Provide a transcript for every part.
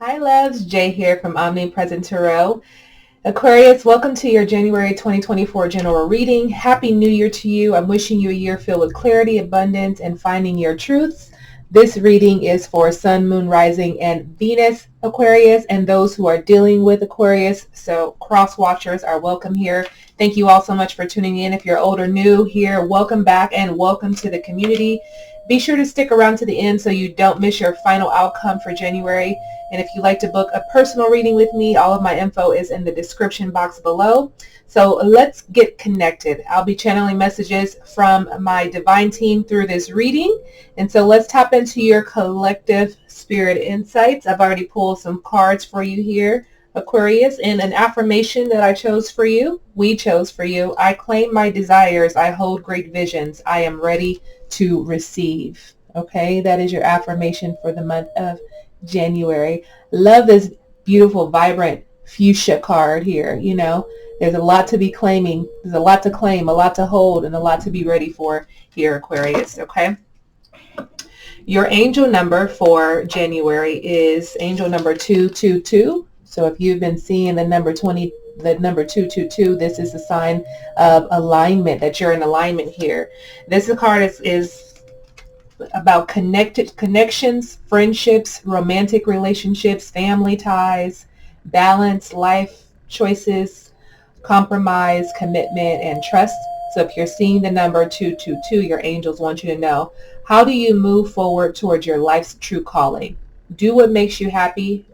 Hi loves, Jay here from Omnipresent Tarot. Aquarius, welcome to your January 2024 general reading. Happy New Year to you. I'm wishing you a year filled with clarity, abundance, and finding your truths. This reading is for Sun, Moon, Rising, and Venus Aquarius and those who are dealing with Aquarius. So cross watchers are welcome here. Thank you all so much for tuning in. If you're old or new here, welcome back and welcome to the community. Be sure to stick around to the end so you don't miss your final outcome for January. And if you'd like to book a personal reading with me, all of my info is in the description box below. So let's get connected. I'll be channeling messages from my divine team through this reading. And so let's tap into your collective spirit insights. I've already pulled some cards for you here, Aquarius, and an affirmation that I chose for you. We chose for you. I claim my desires. I hold great visions. I am ready to receive. Okay, that is your affirmation for the month of January. Love this beautiful, vibrant fuchsia card here. You know, there's a lot to be claiming. There's a lot to claim, a lot to hold, and a lot to be ready for here, Aquarius. Okay. Your angel number for January is angel number 222. So if you've been seeing the number 222, this is a sign of alignment, that you're in alignment here. This card is about connections, friendships, romantic relationships, family ties, balance, life choices, compromise, commitment, and trust. So if you're seeing the number 222, your angels want you to know, how do you move forward towards your life's true calling? Do what makes you happy.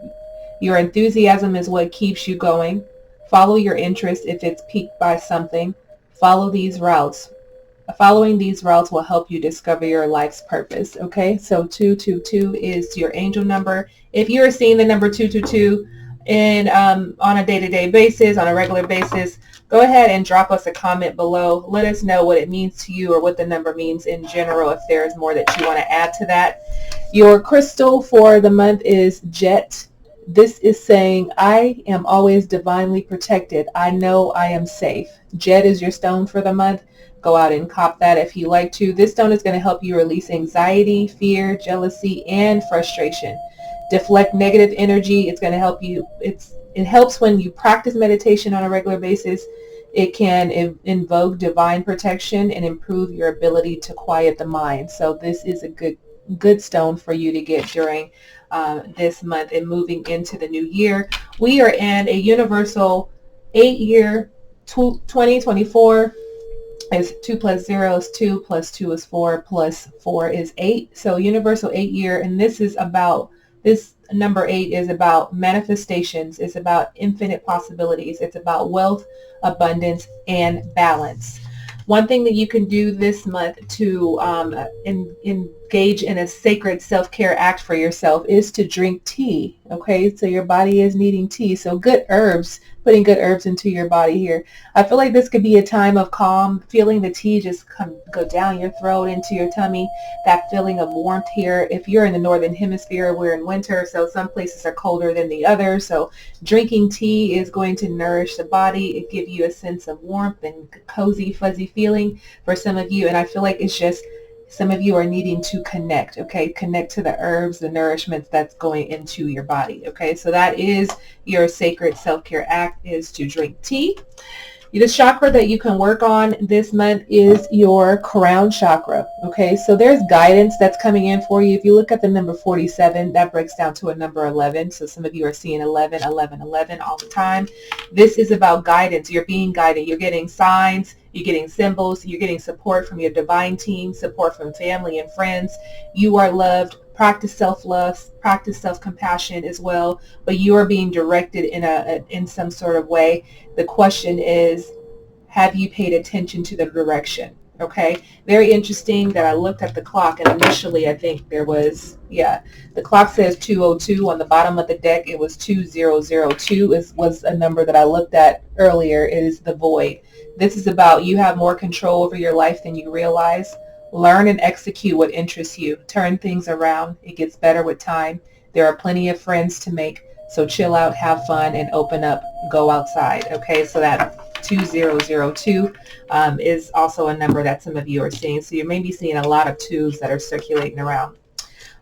Your enthusiasm is what keeps you going. Follow your interest if it's piqued by something. Follow these routes. Following these routes will help you discover your life's purpose. Okay, so 222 is your angel number. If you're seeing the number 222 on a day-to-day basis, on a regular basis, go ahead and drop us a comment below. Let us know what it means to you or what the number means in general, if there is more that you want to add to that. Your crystal for the month is Jet. This is saying, I am always divinely protected. I know I am safe. Jet is your stone for the month. Go out and cop that if you like to. This stone is going to help you release anxiety, fear, jealousy, and frustration. Deflect negative energy. It's going to help you. It helps when you practice meditation on a regular basis. It can invoke divine protection and improve your ability to quiet the mind. So this is a good stone for you to get during this month and moving into the new year. We are in a universal 8-year 2024. Is 2 plus 0 is 2 plus 2 is 4 plus 4 is 8. So universal 8-year, and this number 8 is about manifestations. It's about infinite possibilities. It's about wealth, abundance, and balance. One thing that you can do this month to engage in a sacred self-care act for yourself is to drink tea. Okay, so your body is needing tea. So good herbs, putting good herbs into your body here. I feel like this could be a time of calm, feeling the tea just go down your throat, into your tummy, that feeling of warmth here. If you're in the northern hemisphere, we're in winter, so some places are colder than the others. So drinking tea is going to nourish the body. It gives you a sense of warmth and cozy, fuzzy feeling for some of you. And I feel like it's just some of you are needing to connect, okay? Connect to the herbs, the nourishment that's going into your body, okay? So that is your sacred self-care act, is to drink tea. The chakra that you can work on this month is your crown chakra, okay? So there's guidance that's coming in for you. If you look at the number 47, that breaks down to a number 11. So some of you are seeing 11, 11, 11 all the time. This is about guidance. You're being guided. You're getting signs. You're getting symbols. You're getting support from your divine team, support from family and friends. You are loved. Practice self-love, practice self-compassion as well, but you are being directed in some sort of way. The question is, have you paid attention to the direction? Okay, very interesting that I looked at the clock, and initially I think there was, the clock says 202 on the bottom of the deck. It was 2002 was a number that I looked at earlier. It is the void. This is about you have more control over your life than you realize. Learn and execute what interests you. Turn things around. It gets better with time. There are plenty of friends to make. So chill out, have fun, and open up. Go outside. Okay, so that 2002 is also a number that some of you are seeing. So you may be seeing a lot of twos that are circulating around.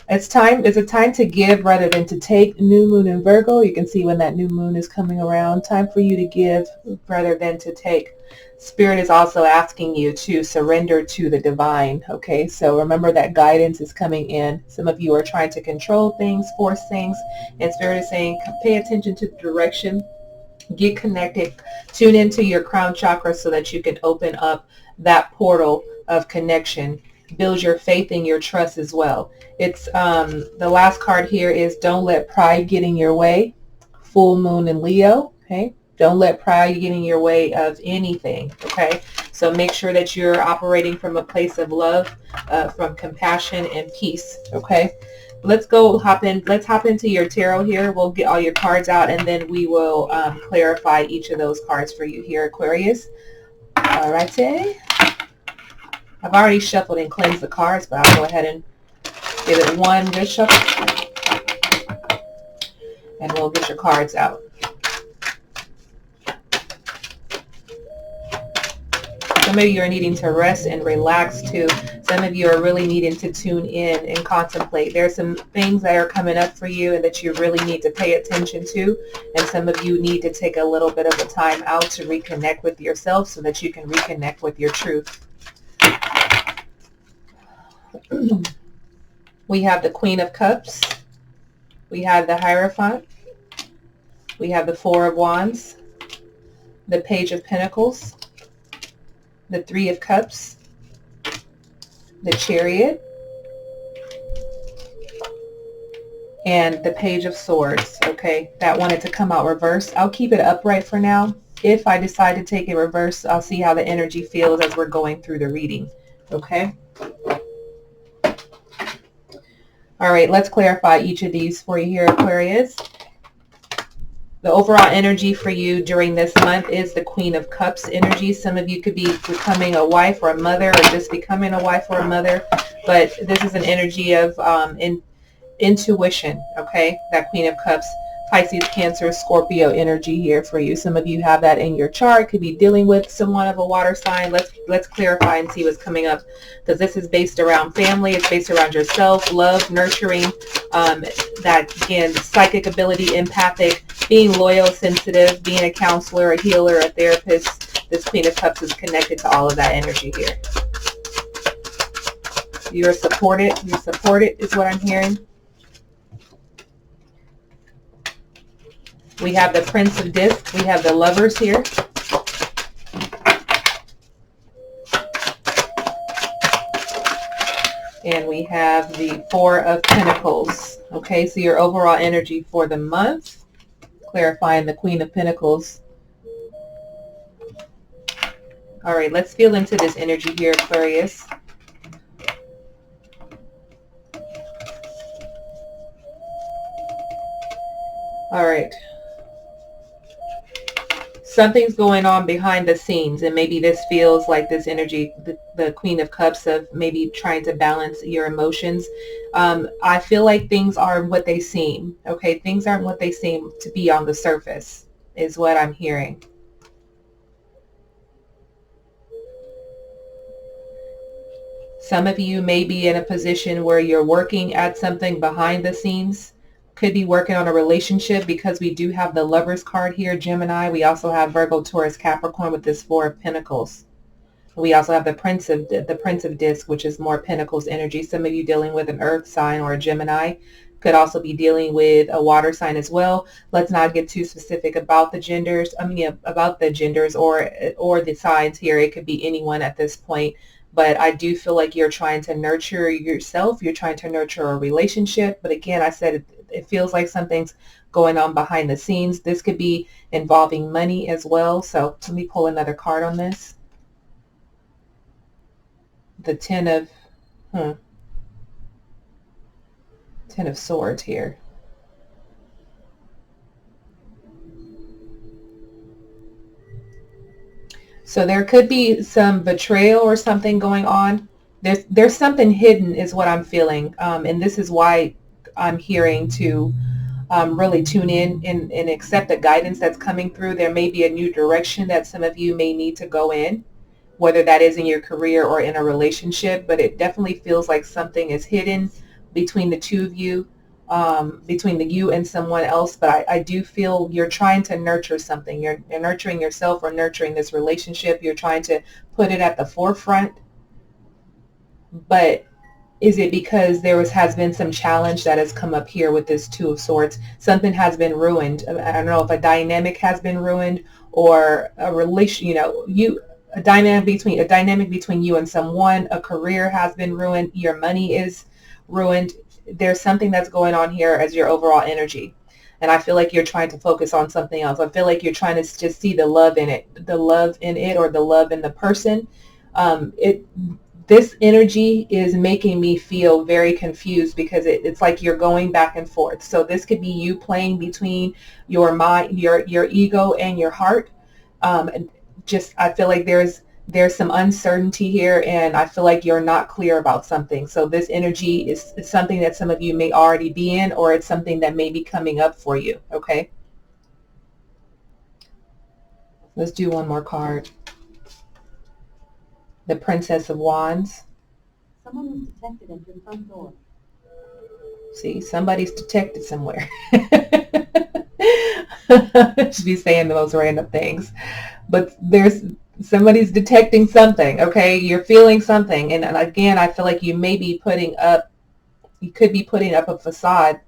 It's a time to give rather than to take. New moon in Virgo. You can see when that new moon is coming around. Time for you to give rather than to take. Spirit is also asking you to surrender to the divine. Okay, so remember that guidance is coming in. Some of you are trying to control things, force things, and Spirit is saying pay attention to the direction. Get connected. Tune into your crown chakra so that you can open up that portal of connection. Build your faith and your trust as well. It's the last card here is don't let pride get in your way. Full moon in Leo. Okay, don't let pride get in your way of anything. Okay, so make sure that you're operating from a place of love, from compassion and peace. Okay, let's hop into your tarot here. We'll get all your cards out and then we will clarify each of those cards for you here, Aquarius. All righty. I've already shuffled and cleansed the cards, but I'll go ahead and give it one good shuffle. And we'll get your cards out. Some of you are needing to rest and relax too. Some of you are really needing to tune in and contemplate. There's some things that are coming up for you and that you really need to pay attention to. And some of you need to take a little bit of a time out to reconnect with yourself so that you can reconnect with your truth. We have the Queen of Cups. We have the Hierophant. We have the Four of Wands. The Page of Pentacles. The Three of Cups. The Chariot. And the Page of Swords. Okay, that wanted to come out reversed. I'll keep it upright for now. If I decide to take it reverse, I'll see how the energy feels as we're going through the reading. Okay. All right, let's clarify each of these for you here, Aquarius. The overall energy for you during this month is the Queen of Cups energy. Some of you could be becoming a wife or a mother or just becoming a wife or a mother, but this is an energy of intuition, okay? That Queen of Cups, Pisces, Cancer, Scorpio energy here for you. Some of you have that in your chart. Could be dealing with someone of a water sign. Let's clarify and see what's coming up, because this is based around family. It's based around yourself, love, nurturing, that again, psychic ability, empathic, being loyal, sensitive, being a counselor, a healer, a therapist. This Queen of Cups is connected to all of that energy here. You're supported is what I'm hearing. We have the Prince of Discs. We have the Lovers here. And we have the Four of Pentacles. Okay, so your overall energy for the month, clarifying the Queen of Pentacles. All right, let's feel into this energy here, Aquarius. All right. Something's going on behind the scenes, and maybe this feels like this energy, the Queen of Cups, of maybe trying to balance your emotions. I feel like things aren't what they seem. Okay, things aren't what they seem to be on the surface, is what I'm hearing. Some of you may be in a position where you're working at something behind the scenes. Could be working on a relationship, because we do have the Lovers card here, Gemini. We also have Virgo, Taurus, Capricorn with this Four of Pentacles. We also have the Prince of Discs, which is more Pentacles energy. Some of you dealing with an Earth sign or a Gemini. Could also be dealing with a water sign as well. Let's not get too specific about the genders. About the genders or the signs here. It could be anyone at this point. But I do feel like you're trying to nurture yourself. You're trying to nurture a relationship. But again, I said it feels like something's going on behind the scenes. This could be involving money as well. So let me pull another card on this. The Ten of Swords here. So there could be some betrayal or something going on. There's something hidden is what I'm feeling. And this is why I'm hearing to really tune in and accept the guidance that's coming through. There may be a new direction that some of you may need to go in, whether that is in your career or in a relationship, but it definitely feels like something is hidden between the two of you, between you and someone else. But I do feel you're trying to nurture something. You're nurturing yourself or nurturing this relationship. You're trying to put it at the forefront. But is it because has been some challenge that has come up here with this Two of Swords? Something has been ruined. I don't know if a dynamic has been ruined, or a relation, a dynamic between you and someone. A career has been ruined. Your money is ruined. There's something that's going on here as your overall energy. And I feel like you're trying to focus on something else. I feel like you're trying to just see the love in it, or the love in the person. This energy is making me feel very confused, because it's like you're going back and forth. So this could be you playing between your mind, your ego, and your heart. And I feel like there's some uncertainty here, and I feel like you're not clear about something. So this energy is something that some of you may already be in, or it's something that may be coming up for you. Okay. Let's do one more card. The Princess of Wands. Someone was detected at your front door. See, somebody's detected somewhere. Should be saying the most random things. But somebody's detecting something, okay? You're feeling something. And again, I feel like you could be putting up a facade,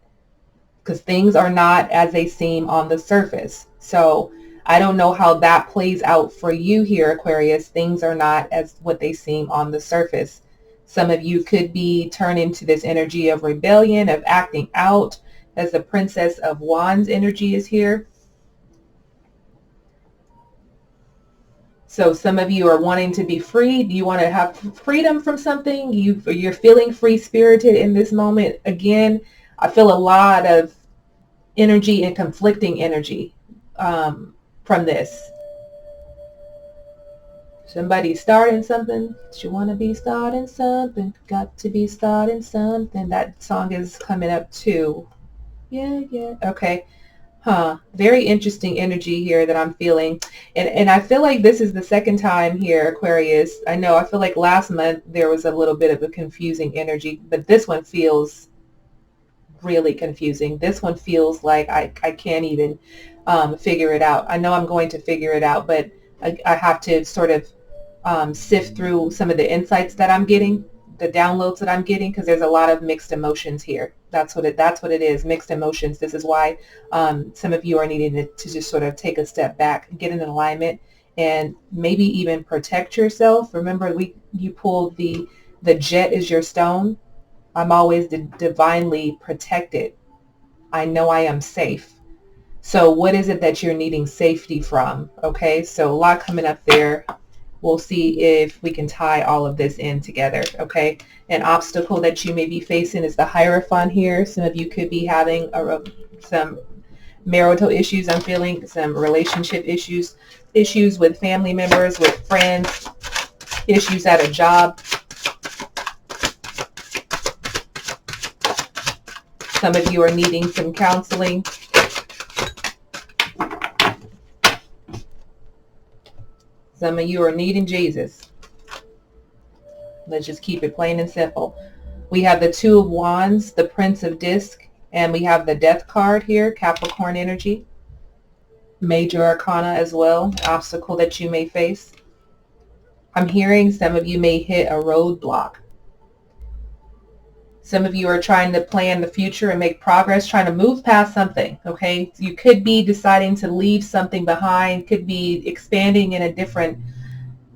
because things are not as they seem on the surface. So I don't know how that plays out for you here, Aquarius. Things are not as what they seem on the surface. Some of you could be turned into this energy of rebellion, of acting out, as the Princess of Wands energy is here. So some of you are wanting to be free. You want to have freedom from something. You're feeling free-spirited in this moment. Again, I feel a lot of energy and conflicting energy from this. Somebody's starting something. You want to be starting something. Got to be starting something. That song is coming up too. Yeah. Okay. Very interesting energy here that I'm feeling. And I feel like this is the second time here, Aquarius. I feel like last month there was a little bit of a confusing energy, but this one feels really confusing. This one feels like I can't even figure it out. I know I'm going to figure it out, but I have to sort of sift through some of the insights that I'm getting, the downloads that I'm getting, because there's a lot of mixed emotions here. That's what it is, mixed emotions. This is why some of you are needing to just sort of take a step back, get in alignment, and maybe even protect yourself. Remember, you pulled the jet is your stone. I'm always divinely protected. I know I am safe. So what is it that you're needing safety from? Okay, so a lot coming up there. We'll see if we can tie all of this in together, okay? An obstacle that you may be facing is the Hierophant here. Some of you could be having some marital issues. I'm feeling some relationship issues with family members, with friends, issues at a job. Some of you are needing some counseling. Some of you are needing Jesus. Let's just keep it plain and simple. We have the Two of Wands, the Prince of Disc, and we have the Death card here, Capricorn energy. Major Arcana as well, obstacle that you may face. I'm hearing some of you may hit a roadblock. Some of you are trying to plan the future and make progress, trying to move past something, okay? You could be deciding to leave something behind, could be expanding in a different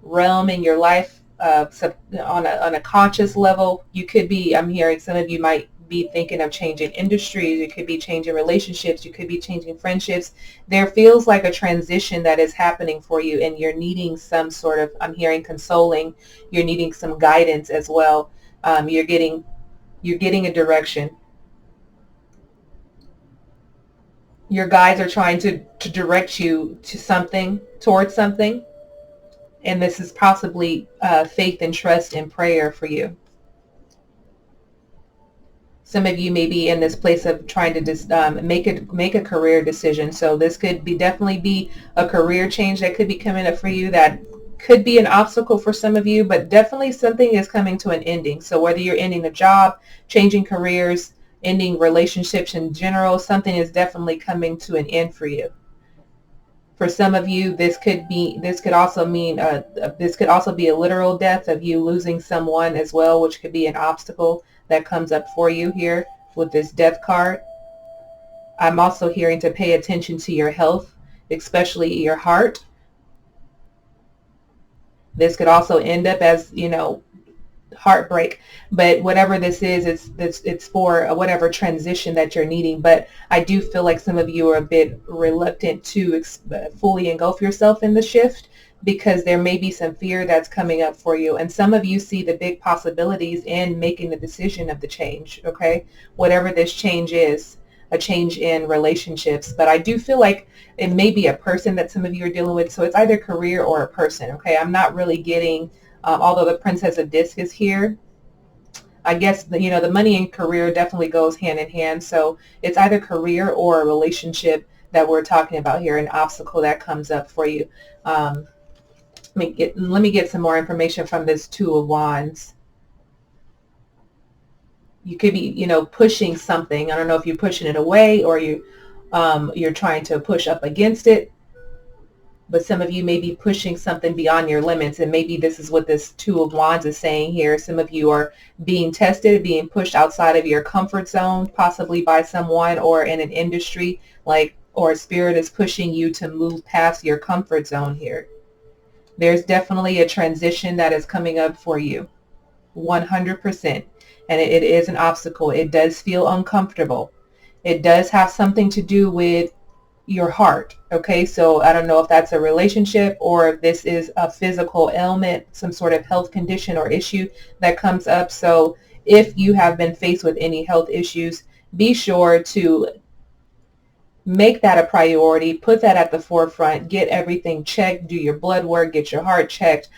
realm in your life, on a conscious level. You could be, I'm hearing some of you might be thinking of changing industries. You could be changing relationships. You could be changing friendships. There feels like a transition that is happening for you, and you're needing some sort of, I'm hearing consoling. You're needing some guidance as well. You're getting a direction. Your guides are trying to direct you to something, towards something. And this is possibly faith and trust and prayer for you. Some of you may be in this place of trying to just make a career decision. So this could definitely be a career change that could be coming up for you that could be an obstacle for some of you, but definitely something is coming to an ending. So whether you're ending a job, changing careers, ending relationships in general, something is definitely coming to an end for you. For some of you, this could also mean this could also be a literal death of you losing someone as well, which could be an obstacle that comes up for you here with this death card. I'm also hearing to pay attention to your health, especially your heart. This could also end up as, heartbreak, but whatever this is, it's for whatever transition that you're needing. But I do feel like some of you are a bit reluctant to fully engulf yourself in the shift, because there may be some fear that's coming up for you. And some of you see the big possibilities in making the decision of the change, okay? Whatever this change is, a change in relationships. But I do feel like it may be a person that some of you are dealing with. So it's either career or a person, okay? I'm not really getting, although the Princess of Disc is here, I guess the money and career definitely goes hand in hand. So it's either career or a relationship that we're talking about here, an obstacle that comes up for you. Let me get some more information from this Two of Wands. You could be, pushing something. I don't know if you're pushing it away or you're trying to push up against it. But some of you may be pushing something beyond your limits, and maybe this is what this Two of Wands is saying here. Some of you are being tested, being pushed outside of your comfort zone, possibly by someone or in an industry, or Spirit is pushing you to move past your comfort zone here. There's definitely a transition that is coming up for you, 100%. And it is an obstacle. It does feel uncomfortable. It does have something to do with your heart. Okay, so I don't know if that's a relationship or if this is a physical ailment, some sort of health condition or issue that comes up. So if you have been faced with any health issues, be sure to make that a priority, put that at the forefront, get everything checked, do your blood work, get your heart checked.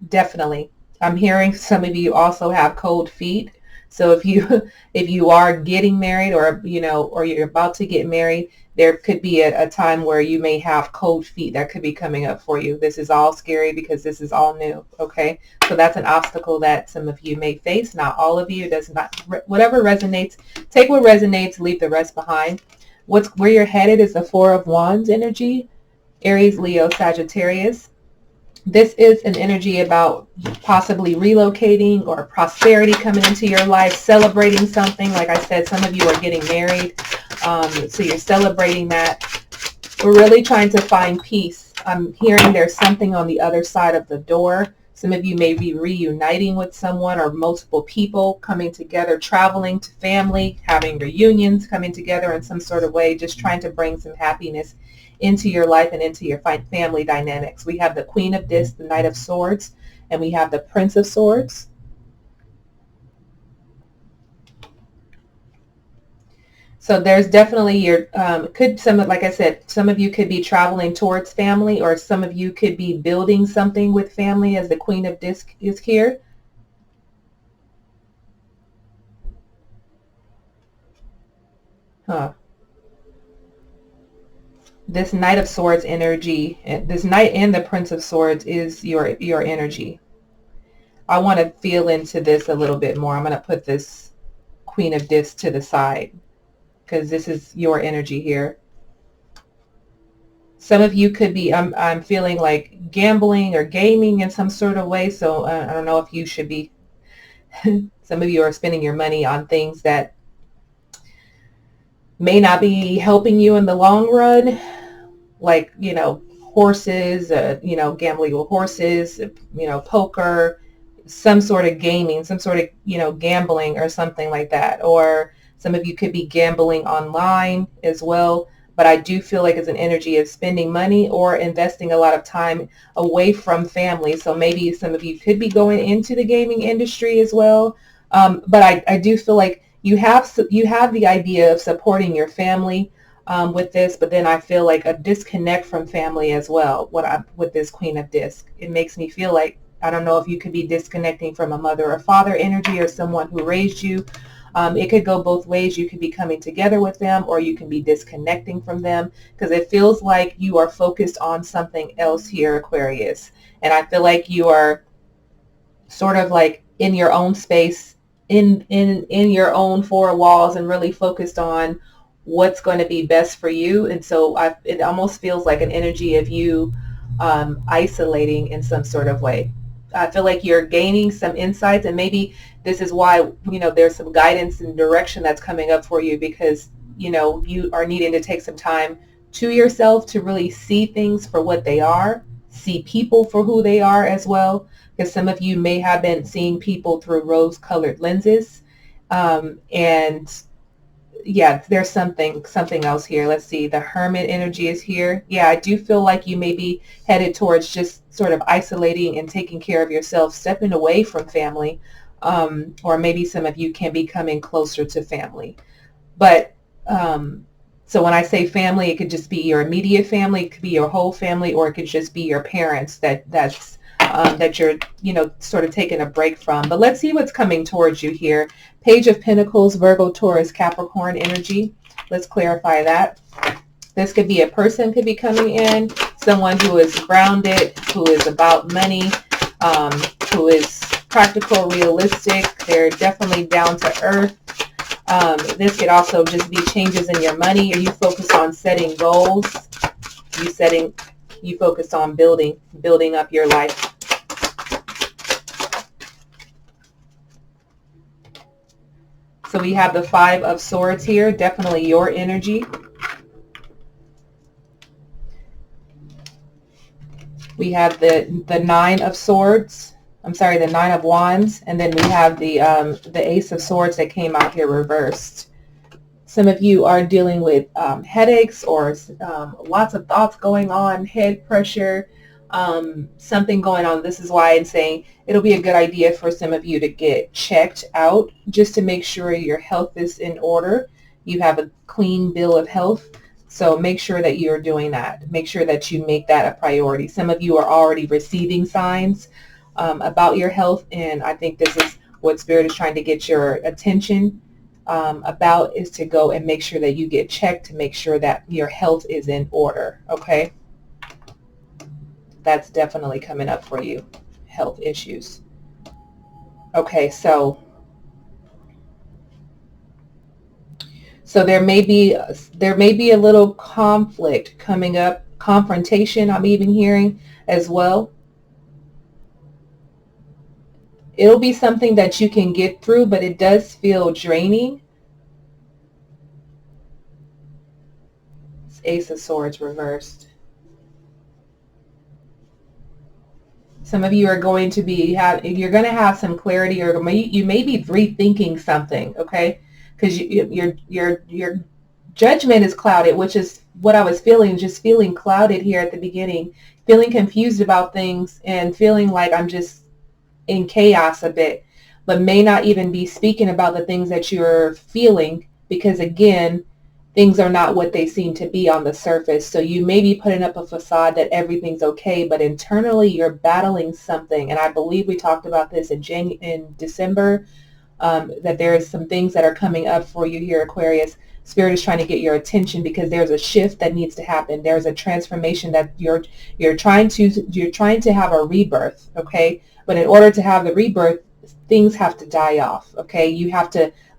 Definitely. I'm hearing some of you also have cold feet. So if you are getting married, or you're about to get married, there could be a time where you may have cold feet that could be coming up for you. This is all scary because this is all new. Okay, so that's an obstacle that some of you may face. Not all of you. It does not. Whatever resonates, take what resonates, leave the rest behind. Where you're headed is the Four of Wands energy, Aries, Leo, Sagittarius. This is an energy about possibly relocating or prosperity coming into your life, celebrating something. Like I said, some of you are getting married, so you're celebrating that. We're really trying to find peace. I'm hearing there's something on the other side of the door. Some of you may be reuniting with someone or multiple people, coming together, traveling to family, having reunions, coming together in some sort of way, just trying to bring some happiness into your life and into your family dynamics. We have the Queen of Discs, the Knight of Swords, and we have the Prince of Swords. So there's definitely like I said, some of you could be traveling towards family, or some of you could be building something with family, as the Queen of Discs is here. This Knight of Swords energy, this Knight and the Prince of Swords is your energy. I want to feel into this a little bit more. I'm going to put this Queen of Discs to the side, because this is your energy here. Some of you could be, I'm feeling like gambling or gaming in some sort of way. So I don't know if you should be, some of you are spending your money on things that may not be helping you in the long run. Like, horses, gambling with horses, poker, some sort of gaming, some sort of, gambling or something like that. Or some of you could be gambling online as well. But I do feel like it's an energy of spending money or investing a lot of time away from family. So maybe some of you could be going into the gaming industry as well. But I do feel like you have the idea of supporting your family with this, but then I feel like a disconnect from family as well. With this Queen of Discs, it makes me feel like, I don't know if you could be disconnecting from a mother or father energy, or someone who raised you, It could go both ways. You could be coming together with them, or you can be disconnecting from them, because it feels like you are focused on something else here, Aquarius. And I feel like you are sort of like in your own space, in your own four walls, and really focused on what's going to be best for you. And so it almost feels like an energy of you isolating in some sort of way. I feel like you're gaining some insights, and maybe this is why, there's some guidance and direction that's coming up for you, because, you are needing to take some time to yourself to really see things for what they are, see people for who they are as well, because some of you may have been seeing people through rose-colored lenses. And yeah, there's something else here. Let's see. The Hermit energy is here. Yeah, I do feel like you may be headed towards just sort of isolating and taking care of yourself, stepping away from family. Or maybe some of you can be coming closer to family. But so when I say family, it could just be your immediate family, it could be your whole family, or it could just be your parents that you're, sort of taking a break from. But let's see what's coming towards you here. Page of Pentacles, Virgo, Taurus, Capricorn energy. Let's clarify that. This could be a person could be coming in, someone who is grounded, who is about money, who is practical, realistic. They're definitely down to earth. This could also just be changes in your money. Are you focused on setting goals? You focused on building up your life. So we have the Five of Swords here, definitely your energy. We have the Nine of Swords. I'm sorry, the Nine of Wands, and then we have the Ace of Swords that came out here reversed. Some of you are dealing with headaches, or lots of thoughts going on, head pressure, something going on. This is why I'm saying it'll be a good idea for some of you to get checked out, just to make sure your health is in order. You have a clean bill of health. So make sure that you're doing that. Make sure that you make that a priority. Some of you are already receiving signs about your health, and I think this is what Spirit is trying to get your attention about, is to go and make sure that you get checked, to make sure that your health is in order. Okay, that's definitely coming up for you, health issues. Okay, so there may be a little conflict coming up, confrontation I'm even hearing as well. It'll be something that you can get through, but it does feel draining. It's Ace of Swords reversed. Some of you are going to be you're going to have some clarity, or you may be rethinking something, okay? Because your judgment is clouded, which is what I was feeling, just feeling clouded here at the beginning, feeling confused about things, and feeling like I'm just in chaos a bit, but may not even be speaking about the things that you're feeling, because again, things are not what they seem to be on the surface. So you may be putting up a facade that everything's okay, but internally you're battling something. And I believe we talked about this in December, that there is some things that are coming up for you here, Aquarius. Spirit is trying to get your attention, because there's a shift that needs to happen. There's a transformation that you're trying to have a rebirth, okay? But in order to have the rebirth, things have to die off, okay?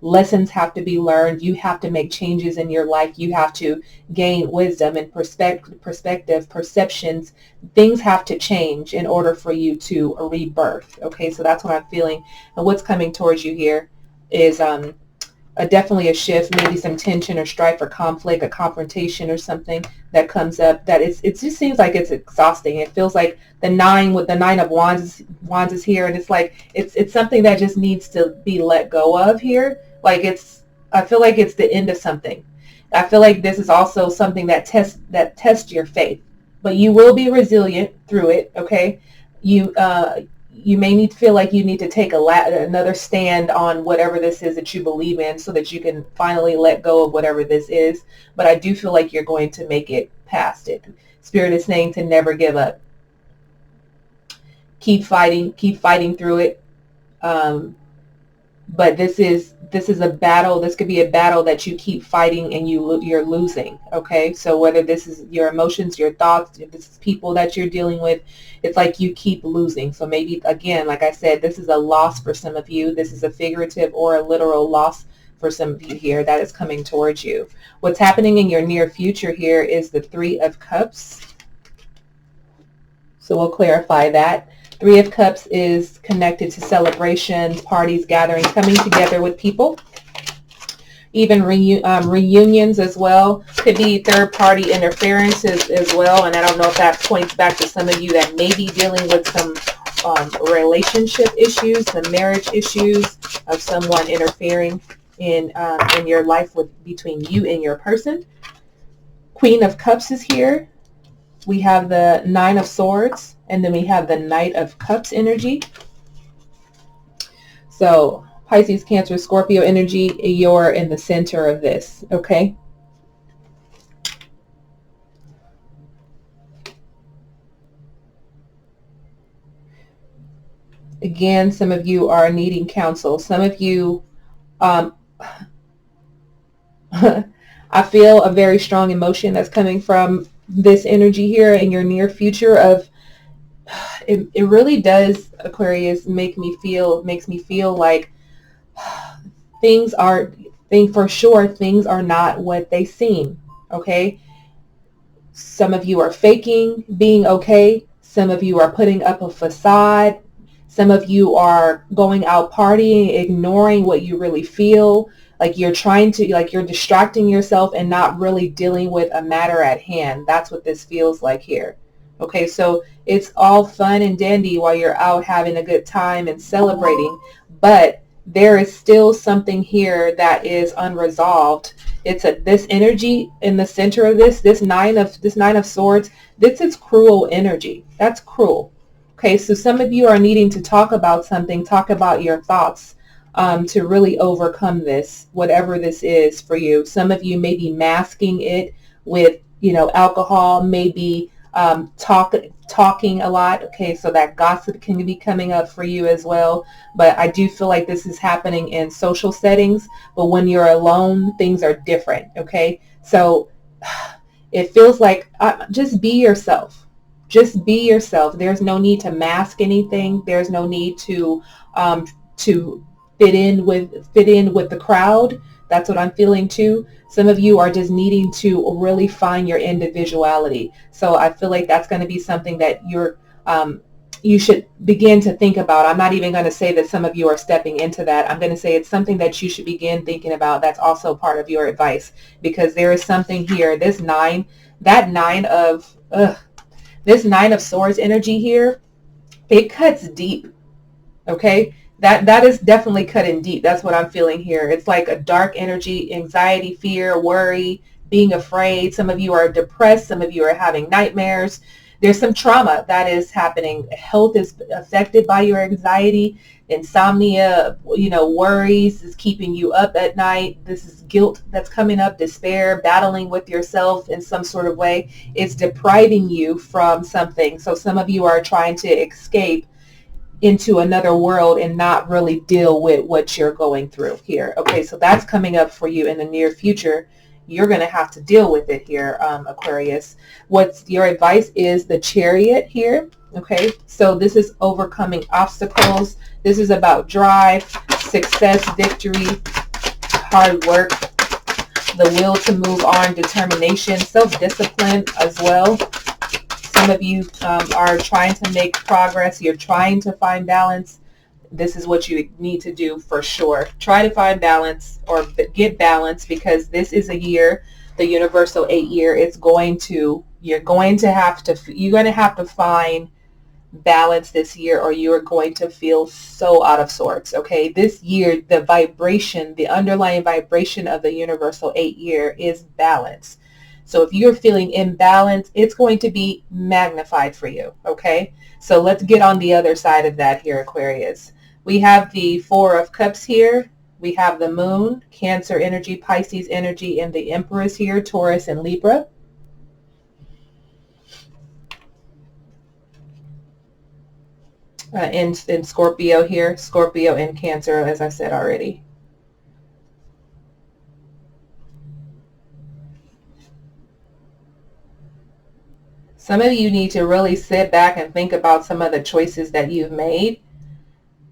Lessons have to be learned. You have to make changes in your life. You have to gain wisdom and perspective, perceptions. Things have to change in order for you to rebirth, okay? So that's what I'm feeling. And what's coming towards you here is definitely a shift, maybe some tension or strife or conflict, a confrontation or something that comes up, that it just seems like it's exhausting. It feels like the Nine of Wands is here, and it's like it's something that just needs to be let go of here. Like I feel like it's the end of something. I feel like this is also something that tests your faith, but you will be resilient through it, okay? You may feel like you need to take another stand on whatever this is that you believe in, so that you can finally let go of whatever this is. But I do feel like you're going to make it past it. Spirit is saying to never give up. Keep fighting through it. but this is a battle. This could be a battle that you keep fighting and you're losing. Okay, so whether this is your emotions, your thoughts, if this is people that you're dealing with, it's like you keep losing. So maybe, again, like I said, this is a loss for some of you. This is a figurative or a literal loss for some of you here that is coming towards you. What's happening in your near future here is the Three of Cups. So we'll clarify that. Three of Cups is connected to celebrations, parties, gatherings, coming together with people. Even reunions as well. Could be third-party interference as well. And I don't know if that points back to some of you that may be dealing with some relationship issues, some marriage issues of someone interfering in your life between you and your person. Queen of Cups is here. We have the Nine of Swords, and then we have the Knight of Cups energy. So Pisces, Cancer, Scorpio energy, you're in the center of this, okay? Again, some of you are needing counsel. Some of you, I feel a very strong emotion that's coming from this energy here in your near future of, it really does, Aquarius, makes me feel like things are not what they seem, okay? Some of you are faking being okay. Some of you are putting up a facade. Some of you are going out partying, ignoring what you really feel. Like you're you're distracting yourself and not really dealing with a matter at hand. That's what this feels like here. Okay, so it's all fun and dandy while you're out having a good time and celebrating, but there is still something here that is unresolved. It's this energy in the center of this nine of swords. This is cruel energy. That's cruel. Okay, so some of you are needing to talk about something, talk about your thoughts to really overcome this, whatever this is for you. Some of you may be masking it with, alcohol, maybe talking a lot. Okay, so that gossip can be coming up for you as well. But I do feel like this is happening in social settings. But when you're alone, things are different. Okay, so it feels like just be yourself. Just be yourself. There's no need to mask anything. There's no need to fit in with the crowd. That's what I'm feeling too. Some of you are just needing to really find your individuality. So I feel like that's going to be something that you should begin to think about. I'm not even going to say that some of you are stepping into that. I'm going to say it's something that you should begin thinking about. That's also part of your advice, because there is something here. This nine of swords energy here, it cuts deep. Okay. That is definitely cutting deep. That's what I'm feeling here. It's like a dark energy, anxiety, fear, worry, being afraid. Some of you are depressed. Some of you are having nightmares. There's some trauma that is happening. Health is affected by your anxiety, insomnia, worries is keeping you up at night. This is guilt that's coming up, despair, battling with yourself in some sort of way. It's depriving you from something. So some of you are trying to escape into another world and not really deal with what you're going through here. Okay, so that's coming up for you in the near future. You're going to have to deal with it here, Aquarius. What's your advice is the Chariot here. Okay, so this is overcoming obstacles. This is about drive, success, victory, hard work, the will to move on, determination, self-discipline as well. Some of you are trying to make progress. You're trying to find balance. This is what you need to do for sure. Try to find balance or get balance, because this is a year, the universal 8 year. You're going to have to find balance this year, or you're going to feel so out of sorts. Okay, this year, the underlying vibration of the universal 8 year is balance. So if you're feeling imbalanced, it's going to be magnified for you. Okay, so let's get on the other side of that here, Aquarius. We have the Four of Cups here. We have the Moon, Cancer energy, Pisces energy, and the Empress here, Taurus and Libra. in Scorpio here, Scorpio and Cancer, as I said already. Some of you need to really sit back and think about some of the choices that you've made.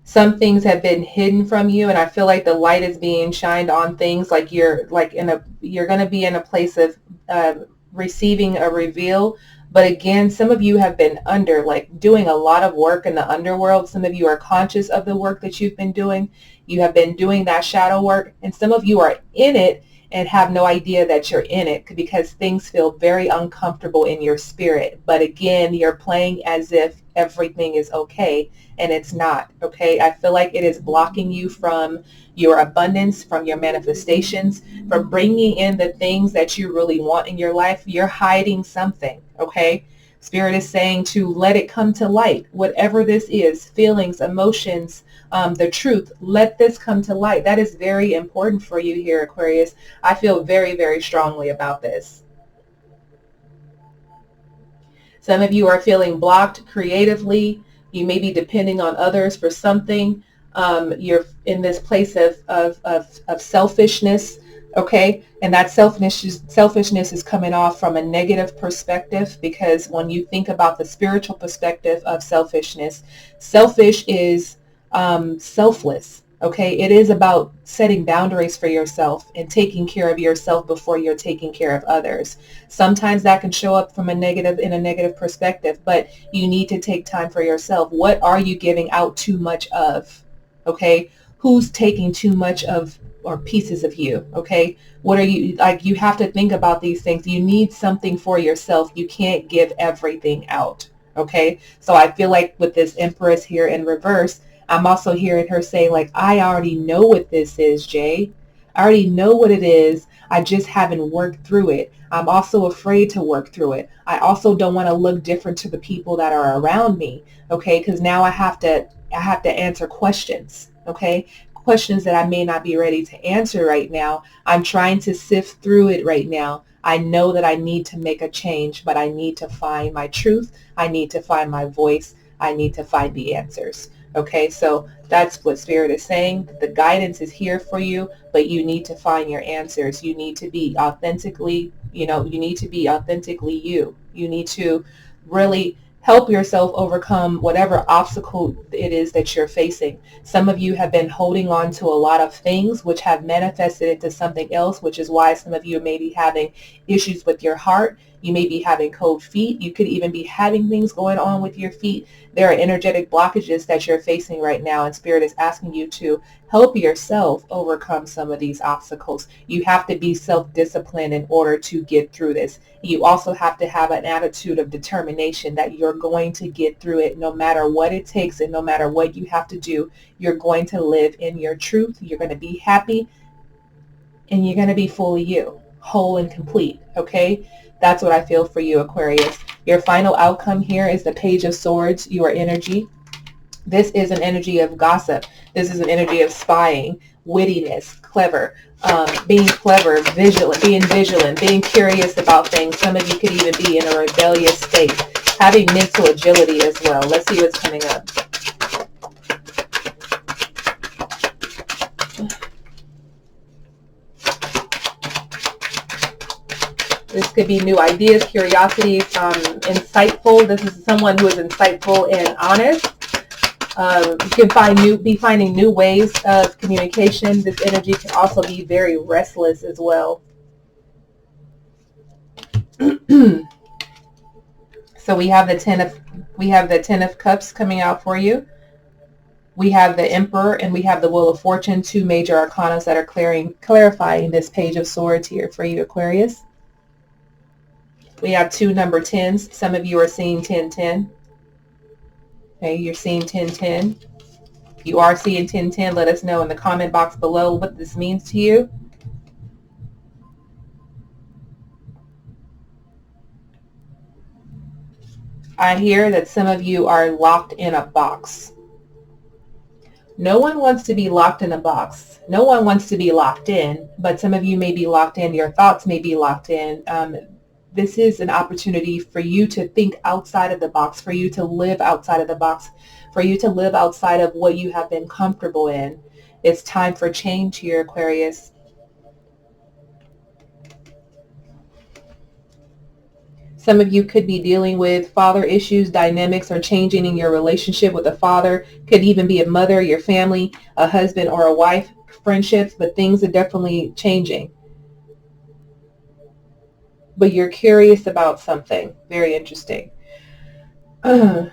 Some things have been hidden from you, and I feel like the light is being shined on things. Like you're going to be in a place of receiving a reveal. But again, some of you have been doing a lot of work in the underworld. Some of you are conscious of the work that you've been doing. You have been doing that shadow work, and some of you are in it and have no idea that you're in it because things feel very uncomfortable in your spirit. But again, you're playing as if everything is okay, and it's not, okay? I feel like it is blocking you from your abundance, from your manifestations, from bringing in the things that you really want in your life. You're hiding something, okay? Spirit is saying to let it come to light, whatever this is, feelings, emotions, the truth, let this come to light. That is very important for you here, Aquarius. I feel very, very strongly about this. Some of you are feeling blocked creatively. You may be depending on others for something. You're in this place of selfishness, okay? And that selfishness is coming off from a negative perspective, because when you think about the spiritual perspective of selfishness, selfish is selfless, okay? It is about setting boundaries for yourself and taking care of yourself before you're taking care of others. Sometimes that can show up in a negative perspective, but you need to take time for yourself. What are you giving out too much of? Okay, who's taking too much of or pieces of you? Okay, what are you like? You have to think about these things. You need something for yourself. You can't give everything out. Okay, so I feel like with this Empress here in reverse, I'm also hearing her say, like, I already know what this is, Jay. I already know what it is. I just haven't worked through it. I'm also afraid to work through it. I also don't want to look different to the people that are around me. Okay, because now I have to answer questions. Okay, questions that I may not be ready to answer right now. I'm trying to sift through it right now. I know that I need to make a change, but I need to find my truth. I need to find my voice. I need to find the answers. Okay, so that's what Spirit is saying. The guidance is here for you, but you need to find your answers. You need to be authentically, you need to be authentically you. You need to really help yourself overcome whatever obstacle it is that you're facing. Some of you have been holding on to a lot of things which have manifested into something else, which is why some of you may be having issues with your heart. You may be having cold feet. You could even be having things going on with your feet. There are energetic blockages that you're facing right now, and Spirit is asking you to help yourself overcome some of these obstacles. You have to be self-disciplined in order to get through this. You also have to have an attitude of determination that you're going to get through it no matter what it takes and no matter what you have to do. You're going to live in your truth. You're going to be happy, and you're going to be fully you, whole and complete, okay? That's what I feel for you, Aquarius. Your final outcome here is the Page of Swords, your energy. This is an energy of gossip. This is an energy of spying, wittiness, being clever, being vigilant, being curious about things. Some of you could even be in a rebellious state, having mental agility as well. Let's see what's coming up. This could be new ideas, curiosities, insightful. This is someone who is insightful and honest. You can be finding new ways of communication. This energy can also be very restless as well. So we have the Ten of Cups coming out for you. We have the Emperor and we have the Wheel of Fortune, two major arcanas that are clarifying this Page of Swords here for you, Aquarius. We have two number 10s. Some of you are seeing 1010. Okay, you're seeing 1010. If you are seeing 1010, let us know in the comment box below what this means to you. I hear that some of you are locked in a box. No one wants to be locked in a box. No one wants to be locked in, but some of you may be locked in. Your thoughts may be locked in. This is an opportunity for you to think outside of the box, for you to live outside of the box, for you to live outside of what you have been comfortable in. It's time for change here, Aquarius. Some of you could be dealing with father issues, dynamics are changing in your relationship with a father. Could even be a mother, your family, a husband or a wife, friendships, but things are definitely changing. But you're curious about something. Very interesting. I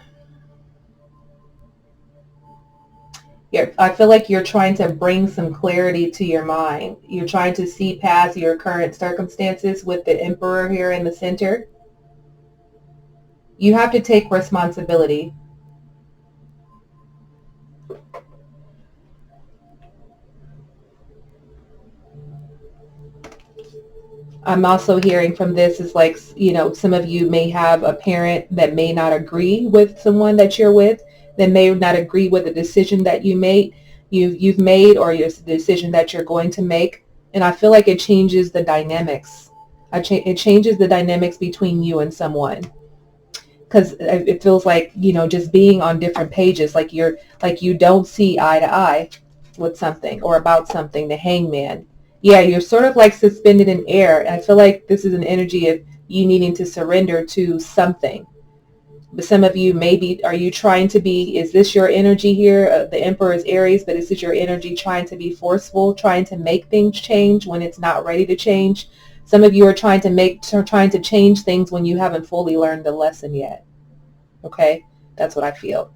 feel like you're trying to bring some clarity to your mind. You're trying to see past your current circumstances with the Emperor here in the center. You have to take responsibility. I'm also hearing from this is like, some of you may have a parent that may not agree with someone that you're with, that may not agree with the decision that you've made or your decision that you're going to make. And I feel like it changes the dynamics. It changes the dynamics between you and someone. Because it feels like, just being on different pages, like you don't see eye to eye with something or about something, the Hangman. Yeah, you're sort of like suspended in air. I feel like this is an energy of you needing to surrender to something. But some of you are you trying to be, is this your energy here? The Emperor is Aries, but is this your energy trying to be forceful, trying to make things change when it's not ready to change? Some of you are trying to change things when you haven't fully learned the lesson yet. Okay, that's what I feel.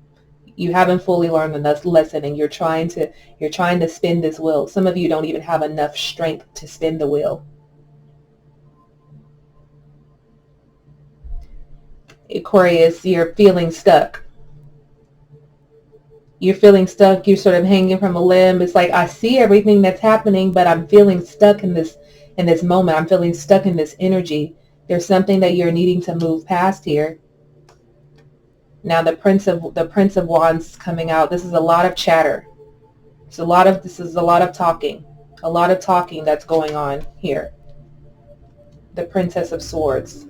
You haven't fully learned the lesson, and you're trying to spin this wheel. Some of you don't even have enough strength to spin the wheel. Aquarius, you're feeling stuck. You're feeling stuck. You're sort of hanging from a limb. It's like, I see everything that's happening, but I'm feeling stuck in this moment. I'm feeling stuck in this energy. There's something that you're needing to move past here. Now the Prince of Wands coming out. This is a lot of chatter. This is a lot of talking. A lot of talking that's going on here. The Princess of Swords.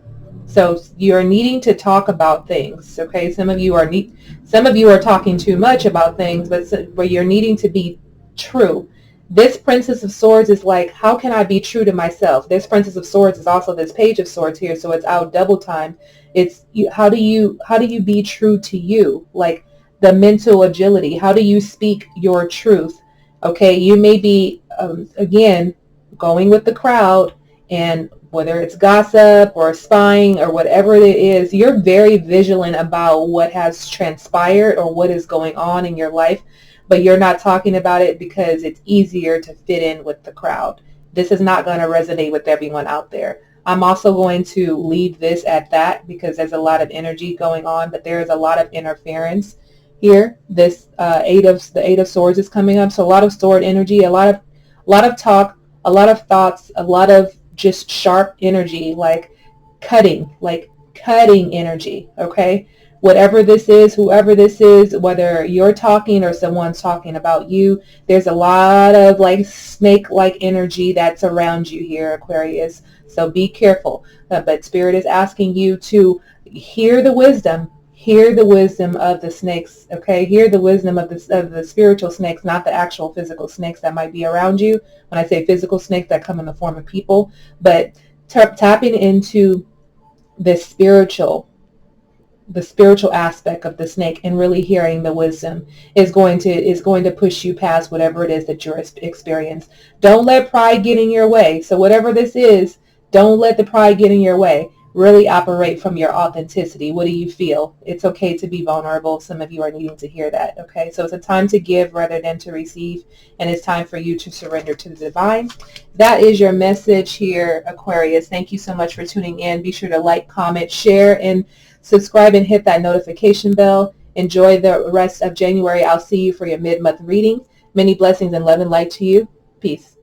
So you're needing to talk about things, okay? Some of you are talking too much about things, but you're needing to be true. This Princess of Swords is like, how can I be true to myself? This Princess of Swords is also this Page of Swords here, so it's out double time. It's how do you be true to you? Like the mental agility. How do you speak your truth? Okay, you may be again going with the crowd, and whether it's gossip or spying or whatever it is, you're very vigilant about what has transpired or what is going on in your life, but you're not talking about it because it's easier to fit in with the crowd. This is not going to resonate with everyone out there. I'm also going to leave this at that because there's a lot of energy going on, but there is a lot of interference here. This the Eight of Swords is coming up, so a lot of sword energy, a lot of talk, a lot of thoughts, a lot of just sharp energy, like cutting energy. Okay, whatever this is, whoever this is, whether you're talking or someone's talking about you, there's a lot of like snake-like energy that's around you here, Aquarius. So be careful. But Spirit is asking you to hear the wisdom of the snakes. Okay, hear the wisdom of the spiritual snakes, not the actual physical snakes that might be around you. When I say physical snakes, that come in the form of people, but tapping into the spiritual aspect of the snake and really hearing the wisdom is going to push you past whatever it is that you're experiencing. Don't let pride get in your way. So whatever this is, don't let the pride get in your way. Really operate from your authenticity. What do you feel? It's okay to be vulnerable. Some of you are needing to hear that. Okay, so it's a time to give rather than to receive, and it's time for you to surrender to the divine. That is your message here, Aquarius. Thank you so much for tuning in. Be sure to like, comment, share, and subscribe and hit that notification bell. Enjoy the rest of January. I'll see you for your mid-month reading. Many blessings and love and light to you. Peace.